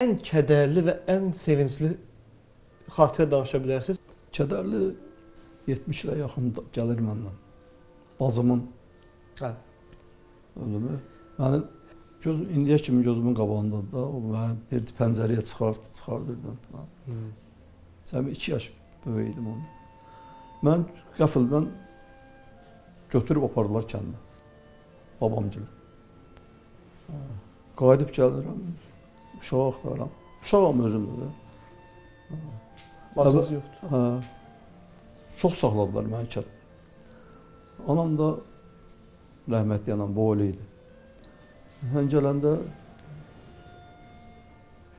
Ən kədərli və ən sevincli xatirə danışa bilərsiniz. Kədərli 70 ilə yaxın gəlir məndən. Bacımın Hə. ölümü. Mənim indiyə kimi gözümün qabağındadır da. O mənə deyirdi, pəncərəyə çıxardırdım falan. Cəmi 2 yaş böyük idim onu. Mən qəfildən götürüb apardılar kəndə. Babamcılar. Qayıdıb gəlirəm, uşağı axtarıram. Uşağım özümdə də. Bacınız yoxdur. Hə. Çox saxladılar məni kənd. Anam da rəhmətli anam boylu idi. Mən gələndə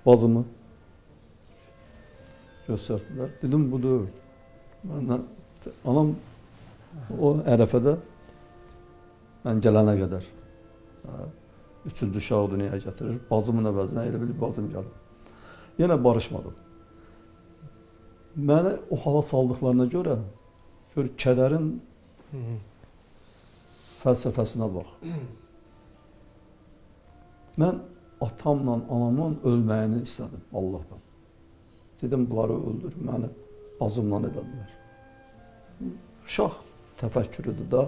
bacımı göstərdilər. Dedim, bu deyil. Məndən, anam o ərəfədə mən gələnə qədər 3-cü uşağı dünyaya gətirir. Bacımın əvəzinə elə bilib bacım gəlir. Yenə barışmadım. Məni o hala saldıqlarına görə kədərin fəlsəfəsinə bax. Mən atamla anamın ölməyini istədim Allahdan. Dedim, bunları öldür, məni bacımla elədilər. Uşaq təfəkkürüdür da.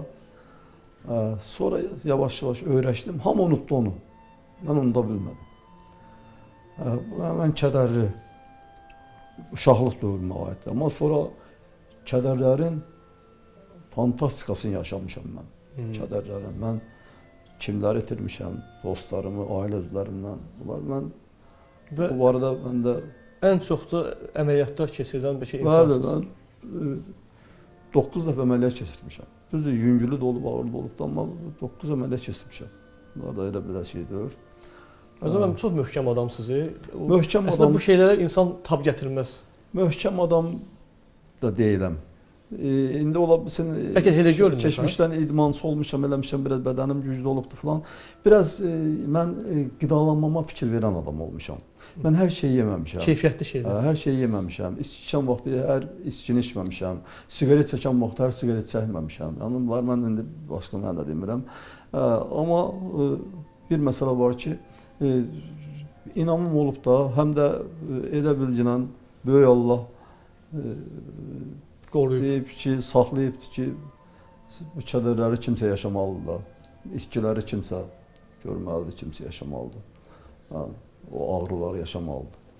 Sonra yavaş-yavaş öyrəşdim, hamı unutdu onu. Mən unuda bilmədim. Mən kədərli, uşaqlıq dövrümə aiddir. Amma sonra kədərlərin fantastikasını yaşamışam mən. Kədərlərin. Mən kimləri itirmişəm, dostlarımı, ailə üzvlərimdən. Bu barədə mən də... Ən çox da əməliyyatlar keçirdən bir insansınız. insansınız. Bəli, mən 9 dəfə əməliyyat keçirmişəm. Düzdür, yüngülü də olub, ağırlı da olub da, amma 9 əməliyyat keçirmişəm. Bunlar da elə bir şeydir. O zaman çox möhkəm adamsınız. Möhkəm adam... Əslində bu şeylərə insan tab gətirməz. Möhkəm adam da deyiləm. İndi ola bilsin, keçmişdən idmançı olmuşam, eləmişəm, biraz bədənim güclü olubdur falan. Biraz mən qidalanmama fikir verən adam olmuşam. Mən hər şeyi yeməmişəm. Keyfiyyətli şeylər. Hər şeyi yeməmişəm. İçki içən vaxtı hər içkini içməmişəm. Siqaret çəkən vaxtı hər siqaret çəkməmişəm. Yəni bunlar mən indi başqa mən də demirəm. Amma bir məsələ var ki, inamım olub da, həm də elə bilginən böyük Allah deyib ki, saxlayıbdır ki, bu kədərləri kimsə yaşamalıdır. İçkiləri kimsə görməlidir, kimsə yaşamalıdır. O ağrıları yaşamalıdır.